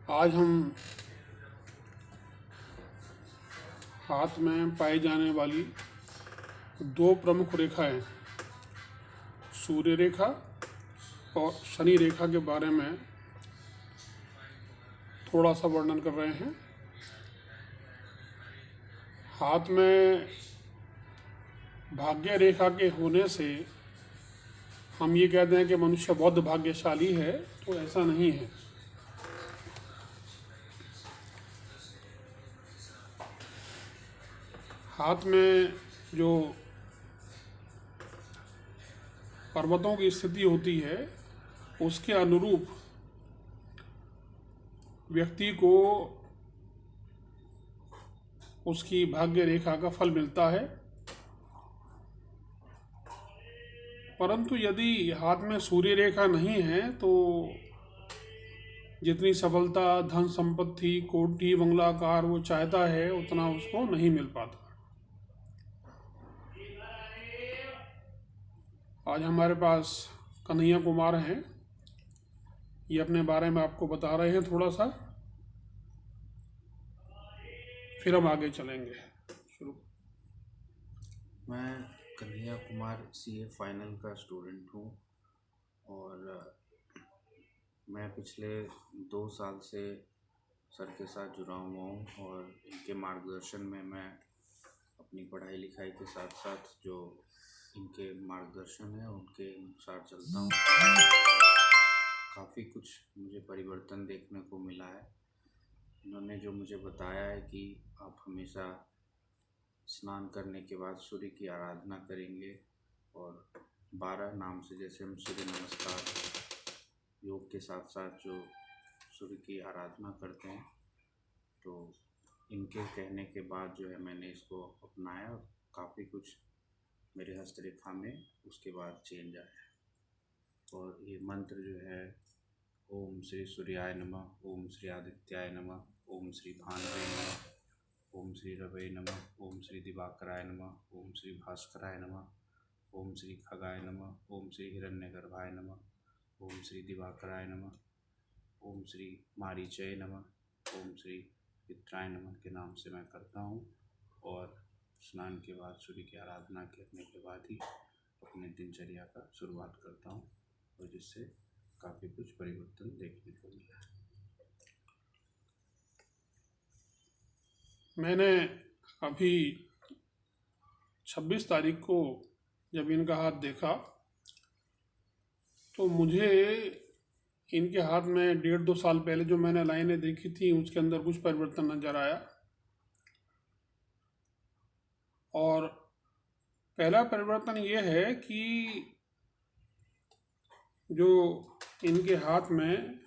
आज हम हाथ में पाई जाने वाली दो प्रमुख रेखाएं, सूर्य रेखा और शनि रेखा के बारे में थोड़ा सा वर्णन कर रहे हैं। हाथ में भाग्य रेखा के होने से हम ये कहते हैं कि मनुष्य बहुत भाग्यशाली है, तो ऐसा नहीं है। हाथ में जो पर्वतों की स्थिति होती है उसके अनुरूप व्यक्ति को उसकी भाग्य रेखा का फल मिलता है। परंतु यदि हाथ में सूर्य रेखा नहीं है तो जितनी सफलता, धन संपत्ति, कोठी बंगला कार वो चाहता है उतना उसको नहीं मिल पाता। आज हमारे पास कन्हैया कुमार हैं, ये अपने बारे में आपको बता रहे हैं थोड़ा सा, फिर हम आगे चलेंगे। शुरू। मैं कन्हैया कुमार सीए फाइनल का स्टूडेंट हूँ और मैं पिछले 2 साल से सर के साथ जुड़ा हुआ हूँ और इनके मार्गदर्शन में मैं अपनी पढ़ाई लिखाई के साथ साथ जो इनके मार्गदर्शन है उनके अनुसार चलता हूँ। काफ़ी कुछ मुझे परिवर्तन देखने को मिला है। इन्होंने जो मुझे बताया है कि आप हमेशा स्नान करने के बाद सूर्य की आराधना करेंगे और 12 नाम से, जैसे हम सूर्य नमस्कार योग के साथ साथ जो सूर्य की आराधना करते हैं, तो इनके कहने के बाद जो है मैंने इसको अपनाया और काफ़ी कुछ मेरे हस्तरेखा में उसके बाद चेंज आया। और ये मंत्र जो है, ओम श्री सूर्याय नमः, ओम श्री आदित्याय नमः, ओम श्री भानुवे नमः, ओम श्री रवै नमः, ओम श्री दिवाकराय नमः, ओम श्री भास्कराय नमः, ओम श्री खगाय नमः, ओम श्री हिरण्यगर्भाय नमः, ओम श्री दिवाकराय नमः, ओम श्री मारीचय नमः, ओम श्री पित्राय नमः के नाम से मैं करता हूँ। और स्नान के बाद सूर्य की आराधना करने के बाद ही अपने दिनचर्या का शुरुआत करता हूँ और जिससे काफ़ी कुछ परिवर्तन देखने को मिला है। मैंने अभी 26 तारीख को जब इनका हाथ देखा तो मुझे इनके हाथ में 1.5-2 साल पहले जो मैंने लाइनें देखी थी उसके अंदर कुछ परिवर्तन नज़र आया। और पहला परिवर्तन ये है कि जो इनके हाथ में,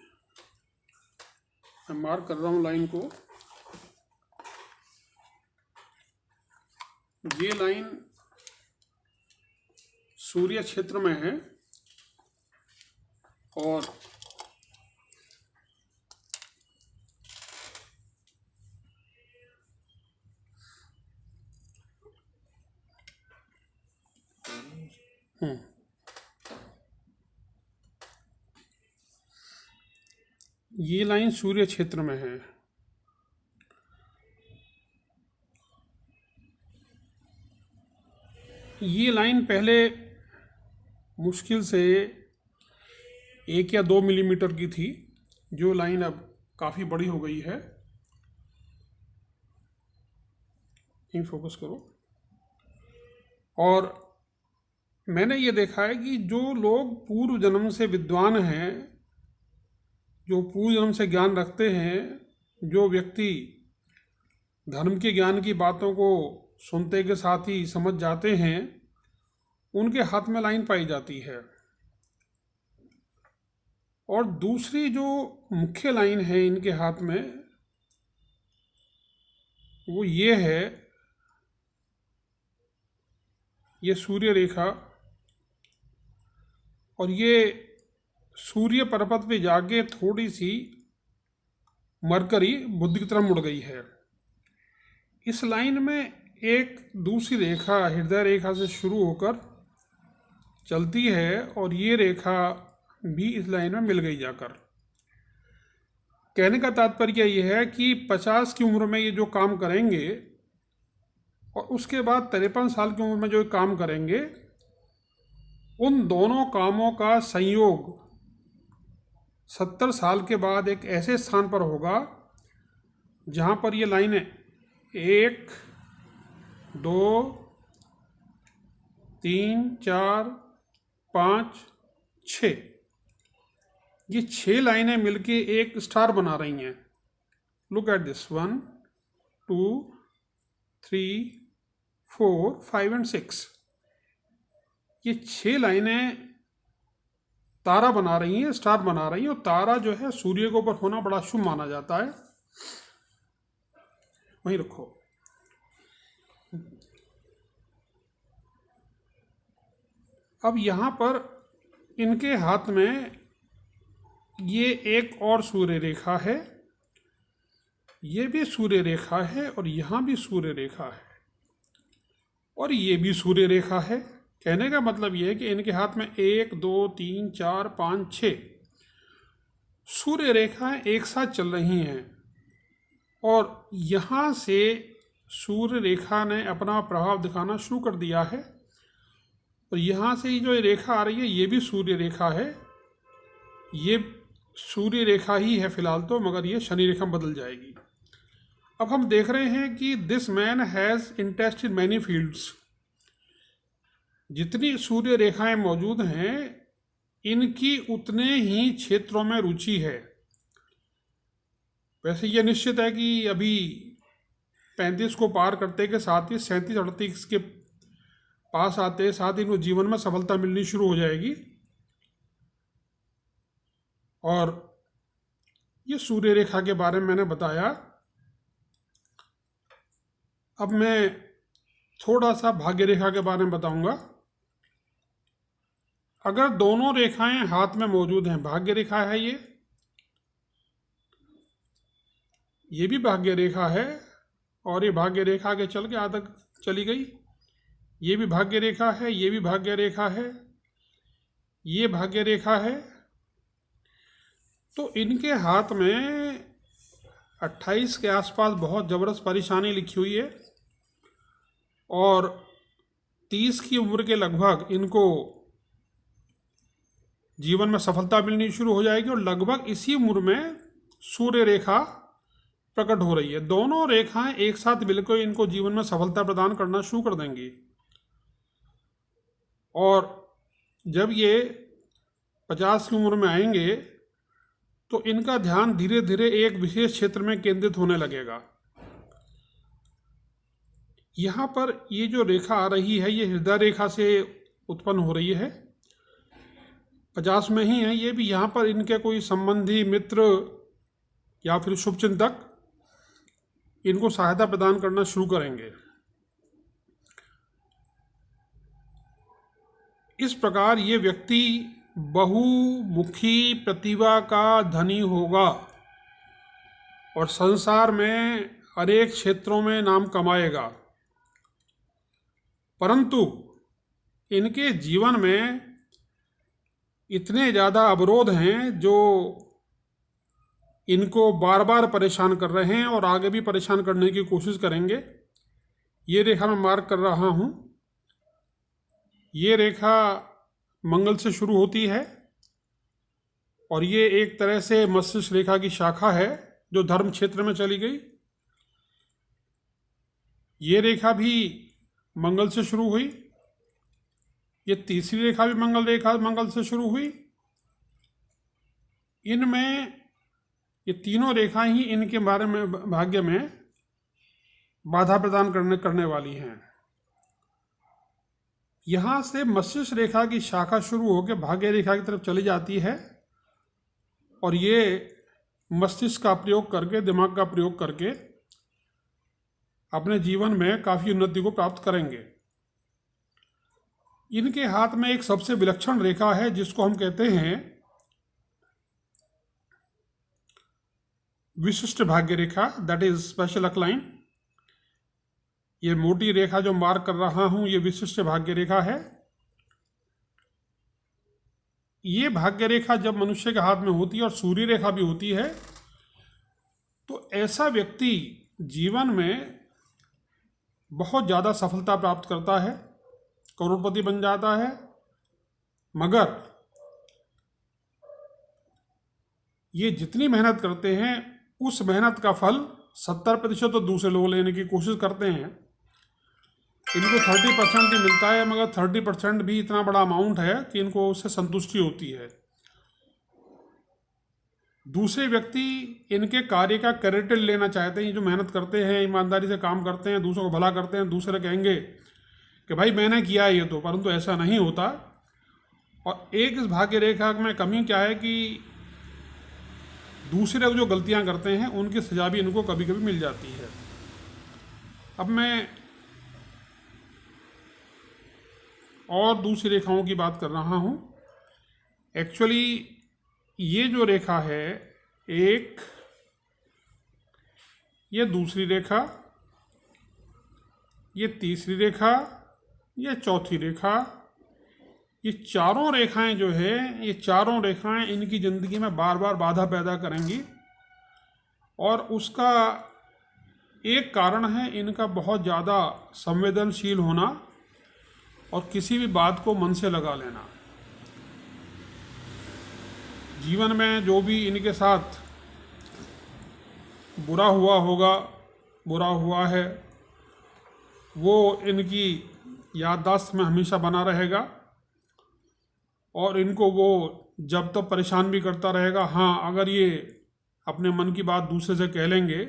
मैं मार्क कर रहा हूँ लाइन को, ये लाइन सूर्य क्षेत्र में है और ये लाइन सूर्य क्षेत्र में है। ये लाइन पहले मुश्किल से 1 या 2 मिलीमीटर की थी, जो लाइन अब काफ़ी बड़ी हो गई है। इन फोकस करो। और मैंने ये देखा है कि जो लोग पूर्व जन्म से विद्वान हैं, जो पूर्व जन्म से ज्ञान रखते हैं, जो व्यक्ति धर्म के ज्ञान की बातों को सुनते के साथ ही समझ जाते हैं, उनके हाथ में लाइन पाई जाती है। और दूसरी जो मुख्य लाइन है इनके हाथ में, वो ये है, ये सूर्य रेखा, और ये सूर्य पर्वत पे जाके थोड़ी सी मरकरी बुध की तरफ मुड़ गई है। इस लाइन में एक दूसरी रेखा हृदय रेखा से शुरू होकर चलती है और ये रेखा भी इस लाइन में मिल गई जाकर। कहने का तात्पर्य यह है कि 50 की उम्र में ये जो काम करेंगे और उसके बाद 53 साल की उम्र में जो काम करेंगे, उन दोनों कामों का संयोग 70 साल के बाद एक ऐसे स्थान पर होगा जहाँ पर ये लाइनें 1, 2, 3, 4, 5, 6, ये 6 लाइनें मिलके एक स्टार बना रही हैं। Look at this, 1, 2, 3, 4, 5 and 6। ये 6 लाइनें तारा बना रही हैं, स्टार बना रही हैं। और तारा जो है सूर्य के ऊपर होना बड़ा शुभ माना जाता है। वहीं रखो। अब यहाँ पर इनके हाथ में ये एक और सूर्य रेखा है, ये भी सूर्य रेखा है, और यहाँ भी सूर्य रेखा है, और ये भी सूर्य रेखा है। कहने का मतलब ये है कि इनके हाथ में 1, 2, 3, 4, 5, 6 सूर्य रेखाएं एक साथ चल रही हैं। और यहाँ से सूर्य रेखा ने अपना प्रभाव दिखाना शुरू कर दिया है। और यहाँ से जो रेखा आ रही है ये भी सूर्य रेखा है। ये सूर्य रेखा ही है फिलहाल तो, मगर ये शनि रेखा में बदल जाएगी। अब हम देख रहे हैं कि this man has interest in many fields. जितनी सूर्य रेखाएं मौजूद हैं इनकी उतने ही क्षेत्रों में रुचि है। वैसे ये निश्चित है कि अभी 35 को पार करते के साथ ही 37, 38 के पास आते साथ ही इनको जीवन में सफलता मिलनी शुरू हो जाएगी। और ये सूर्य रेखा के बारे में मैंने बताया। अब मैं थोड़ा सा भाग्य रेखा के बारे में बताऊंगा। अगर दोनों रेखाएं हाथ में मौजूद हैं, भाग्य रेखा है ये भी भाग्य रेखा है, और ये भाग्य रेखा आगे चल के आधा चली गई। ये भी भाग्य रेखा है, ये भी भाग्य रेखा है, ये भाग्य रेखा है। तो इनके हाथ में 28 के आसपास बहुत ज़बरदस्त परेशानी लिखी हुई है, और 30 की उम्र के लगभग इनको जीवन में सफलता मिलनी शुरू हो जाएगी। और लगभग इसी उम्र में सूर्य रेखा प्रकट हो रही है। दोनों रेखाएं एक साथ मिलकर इनको जीवन में सफलता प्रदान करना शुरू कर देंगी। और जब ये 50 की उम्र में आएंगे तो इनका ध्यान धीरे धीरे एक विशेष क्षेत्र में केंद्रित होने लगेगा। यहाँ पर ये जो रेखा आ रही है ये हृदय रेखा से उत्पन्न हो रही है। 50 में ही है ये भी। यहाँ पर इनके कोई संबंधी, मित्र या फिर शुभचिंतक इनको सहायता प्रदान करना शुरू करेंगे। इस प्रकार ये व्यक्ति बहुमुखी प्रतिभा का धनी होगा और संसार में अनेक क्षेत्रों में नाम कमाएगा। परंतु इनके जीवन में इतने ज़्यादा अवरोध हैं जो इनको बार बार परेशान कर रहे हैं और आगे भी परेशान करने की कोशिश करेंगे। ये रेखा मैं मार्क कर रहा हूँ। ये रेखा मंगल से शुरू होती है और ये एक तरह से मस्तिष्क रेखा की शाखा है जो धर्म क्षेत्र में चली गई। ये रेखा भी मंगल से शुरू हुई। ये तीसरी रेखा भी मंगल से शुरू हुई। इनमें ये तीनों रेखाएं ही इनके बारे में भाग्य में बाधा प्रदान करने वाली हैं। यहाँ से मस्तिष्क रेखा की शाखा शुरू होकर भाग्य रेखा की तरफ चली जाती है और ये मस्तिष्क का प्रयोग करके, दिमाग का प्रयोग करके अपने जीवन में काफ़ी उन्नति को प्राप्त करेंगे। इनके हाथ में एक सबसे विलक्षण रेखा है जिसको हम कहते हैं विशिष्ट भाग्य रेखा, दैट इज स्पेशल अक्लाइन। ये मोटी रेखा जो मार्क कर रहा हूं ये विशिष्ट भाग्य रेखा है। ये भाग्य रेखा जब मनुष्य के हाथ में होती है और सूर्य रेखा भी होती है तो ऐसा व्यक्ति जीवन में बहुत ज़्यादा सफलता प्राप्त करता है, करोड़पति बन जाता है, मगर ये जितनी मेहनत करते हैं उस मेहनत का फल 70% तो दूसरे लोग लेने की कोशिश करते हैं। इनको 30% ही मिलता है, मगर 30% भी इतना बड़ा अमाउंट है कि इनको उससे संतुष्टि होती है। दूसरे व्यक्ति इनके कार्य का क्रेडिट लेना चाहते हैं। ये जो मेहनत करते हैं, ईमानदारी से काम करते हैं, दूसरों को भला करते हैं, दूसरे कहेंगे कि भाई मैंने किया ये तो, परंतु ऐसा नहीं होता। और एक इस भाग्य रेखा में कमी क्या है कि दूसरे जो गलतियां करते हैं उनकी सजा भी इनको कभी कभी मिल जाती है। अब मैं और दूसरी रेखाओं की बात कर रहा हूँ। एक्चुअली ये जो रेखा है, एक, ये दूसरी रेखा, ये तीसरी रेखा, ये चौथी रेखा, ये चारों रेखाएं जो है, ये चारों रेखाएं इनकी ज़िंदगी में बार बार बाधा पैदा करेंगी। और उसका एक कारण है इनका बहुत ज़्यादा संवेदनशील होना और किसी भी बात को मन से लगा लेना। जीवन में जो भी इनके साथ बुरा हुआ होगा, बुरा हुआ है, वो इनकी याददाश्त में हमेशा बना रहेगा और इनको वो जब तक परेशान भी करता रहेगा। हाँ, अगर ये अपने मन की बात दूसरे से कह लेंगे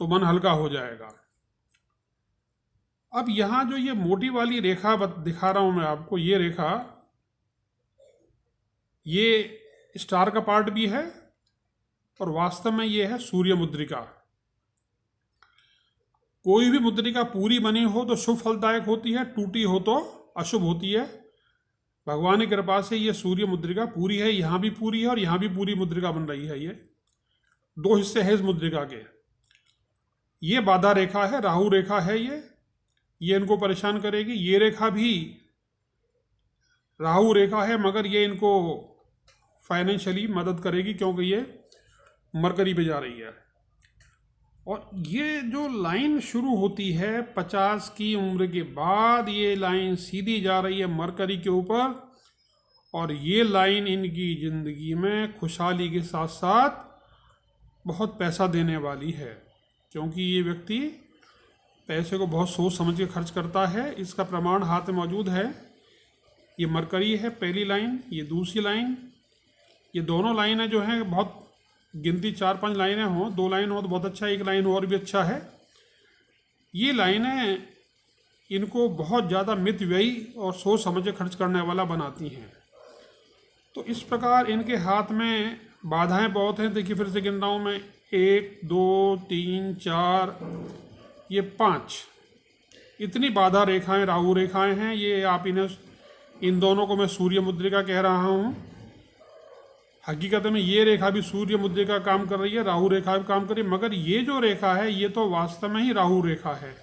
तो मन हल्का हो जाएगा। अब यहाँ जो ये मोटी वाली रेखा दिखा रहा हूँ मैं आपको, ये रेखा, ये स्टार का पार्ट भी है और वास्तव में ये है सूर्य मुद्रिका। कोई भी मुद्रिका पूरी बनी हो तो शुभ फलदायक होती है, टूटी हो तो अशुभ होती है। भगवान की कृपा से ये सूर्य मुद्रिका पूरी है, यहाँ भी पूरी है और यहाँ भी पूरी मुद्रिका बन रही है। ये दो हिस्से हैं इस मुद्रिका के। ये बाधा रेखा है, राहु रेखा है, ये इनको परेशान करेगी। ये रेखा भी राहु रेखा है, मगर ये इनको फाइनेंशियली मदद करेगी क्योंकि ये मरकरी पे जा रही है। और ये जो लाइन शुरू होती है 50 की उम्र के बाद, ये लाइन सीधी जा रही है मरकरी के ऊपर और ये लाइन इनकी ज़िंदगी में खुशहाली के साथ साथ बहुत पैसा देने वाली है, क्योंकि ये व्यक्ति पैसे को बहुत सोच समझ के खर्च करता है। इसका प्रमाण हाथ में मौजूद है। ये मरकरी है पहली लाइन, ये दूसरी लाइन, ये दोनों लाइनें जो हैं बहुत गिनती 4-5 लाइनें हों, 2 लाइन हो तो बहुत अच्छा है, 1 लाइन और भी अच्छा है। ये लाइनें इनको बहुत ज़्यादा मित व्ययी और सोच समझ के खर्च करने वाला बनाती हैं। तो इस प्रकार इनके हाथ में बाधाएं बहुत हैं। देखिए फिर से गिन रहा हूँ मैं, 1 2 3 4, ये 5, इतनी बाधा रेखाएं राहु रेखाएं हैं। ये आप इन्हें, इन दोनों को मैं सूर्य मुद्रिका कह रहा हूँ। हकीकत में ये रेखा भी सूर्य मुद्रिका का काम कर रही है, राहु रेखा भी काम कर रही है, मगर ये जो रेखा है ये तो वास्तव में ही राहु रेखा है।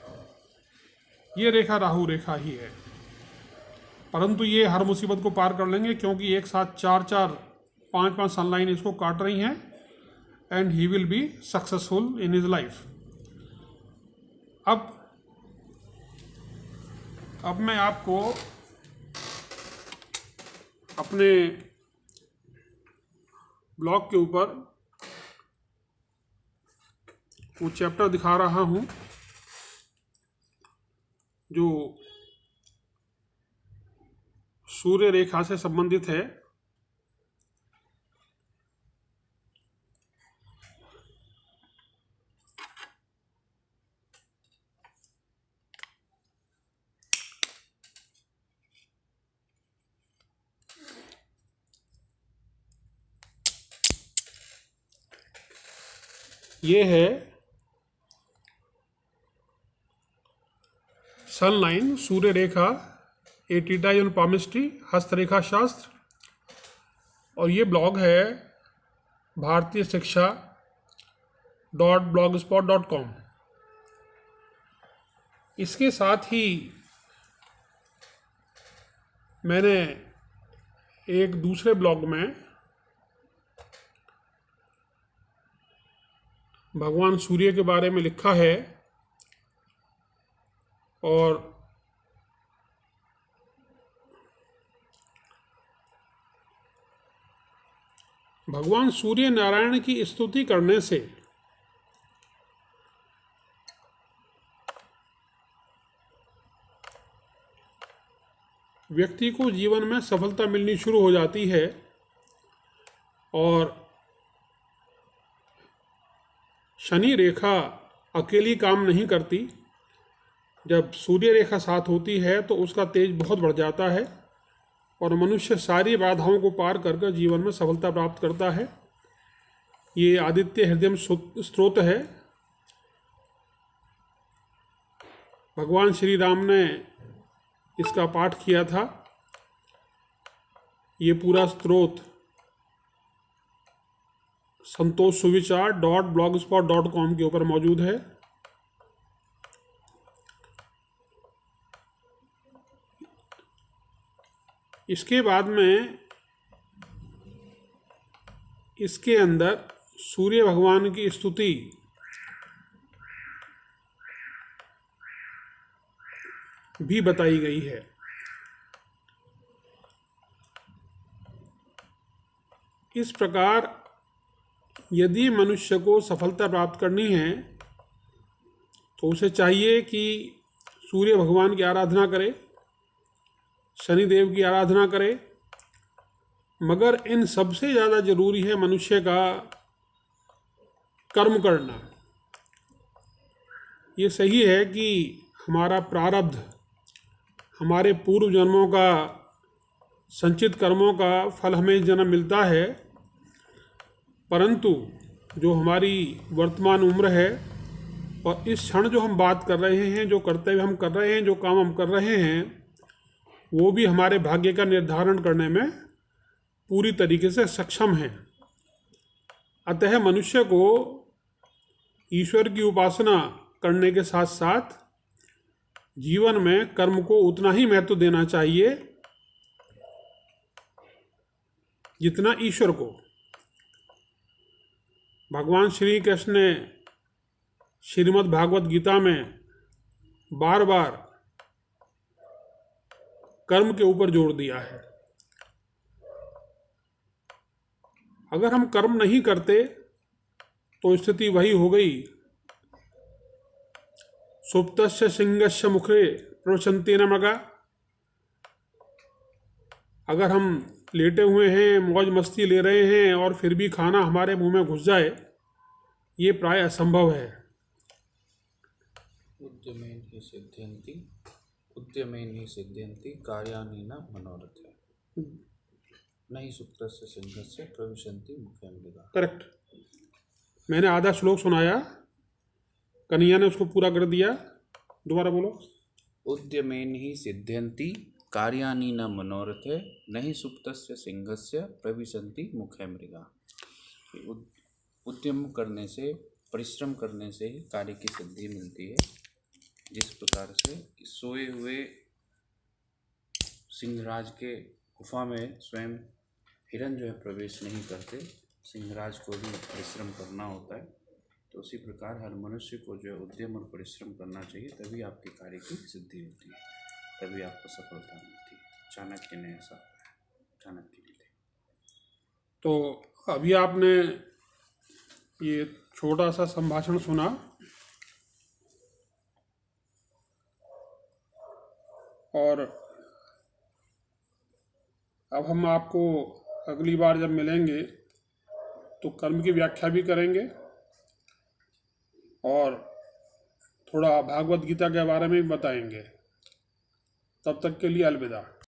ये रेखा राहु रेखा ही है, परंतु ये हर मुसीबत को पार कर लेंगे क्योंकि एक साथ 4-4 5-5 सनलाइन इसको काट रही हैं and he will be successful in his life. अब मैं आपको अपने ब्लॉग के ऊपर वो चैप्टर दिखा रहा हूँ जो सूर्य रेखा से संबंधित है। ये है सन लाइन सूर्य रेखा, एटीडाइन पामिस्ट्री हस्तरेखा शास्त्र, और ये ब्लॉग है भारतीय शिक्षा .blogspot.com। इसके साथ ही मैंने एक दूसरे ब्लॉग में भगवान सूर्य के बारे में लिखा है और भगवान सूर्य नारायण की स्तुति करने से व्यक्ति को जीवन में सफलता मिलनी शुरू हो जाती है और शनि रेखा अकेली काम नहीं करती। जब सूर्य रेखा साथ होती है तो उसका तेज बहुत बढ़ जाता है और मनुष्य सारी बाधाओं को पार कर जीवन में सफलता प्राप्त करता है। ये आदित्य हृदय स्तोत्र है। भगवान श्री राम ने इसका पाठ किया था। ये पूरा स्तोत्र santoshsuvichar.blogspot.com के ऊपर मौजूद है। इसके बाद में इसके अंदर सूर्य भगवान की स्तुति भी बताई गई है। इस प्रकार यदि मनुष्य को सफलता प्राप्त करनी है तो उसे चाहिए कि सूर्य भगवान की आराधना करे, शनिदेव की आराधना करे, मगर इन सबसे ज़्यादा जरूरी है मनुष्य का कर्म करना। ये सही है कि हमारा प्रारब्ध, हमारे पूर्व जन्मों का संचित कर्मों का फल हमें इस जन्म मिलता है, परंतु जो हमारी वर्तमान उम्र है और इस क्षण जो हम बात कर रहे हैं, जो कर्तव्य हम कर रहे हैं, जो काम हम कर रहे हैं, वो भी हमारे भाग्य का निर्धारण करने में पूरी तरीके से सक्षम है। अतः मनुष्य को ईश्वर की उपासना करने के साथ साथ जीवन में कर्म को उतना ही महत्व देना चाहिए जितना ईश्वर को। भगवान श्री कृष्ण ने श्रीमद् भागवत गीता में बार बार कर्म के ऊपर जोर दिया है। अगर हम कर्म नहीं करते तो स्थिति वही हो गई, सुप्तस्य सिंहस्य मुखे प्रवशन्ति न मृगा। अगर हम लेटे हुए हैं, मौज मस्ती ले रहे हैं और फिर भी खाना हमारे मुंह में घुस जाए, ये प्राय असंभव है। उद्यमेन ही सिद्ध्यन्ति कार्याणि न मनोरथे नहि सुप्तस्य सिंहस्य प्रविशन्ति मुखे मृगा। करेक्ट। मैंने आधा श्लोक सुनाया, कन्हैया ने उसको पूरा कर दिया। दोबारा बोलो। उद्यमेन ही सिद्ध्यन्ति कार्याणि न मनोरथे नहि सुप्तस्य सिंहस्य प्रविशन्ति मुखे मृगा। उद्यम करने से, परिश्रम करने से ही कार्य की सिद्धि मिलती है। जिस प्रकार से सोए हुए सिंहराज के गुफा में स्वयं हिरण जो है प्रवेश नहीं करते, सिंहराज को भी परिश्रम करना होता है, तो उसी प्रकार हर मनुष्य को जो है उद्यम और परिश्रम करना चाहिए, तभी आपके कार्य की सिद्धि होती है, तभी आपको सफलता मिलती है। चाणक्य ने ऐसा चाणक्य जी थे। तो अभी आपने ये छोटा सा संभाषण सुना और अब हम आपको अगली बार जब मिलेंगे तो कर्म की व्याख्या भी करेंगे और थोड़ा भागवत गीता के बारे में भी बताएंगे। तब तक के लिए अलविदा।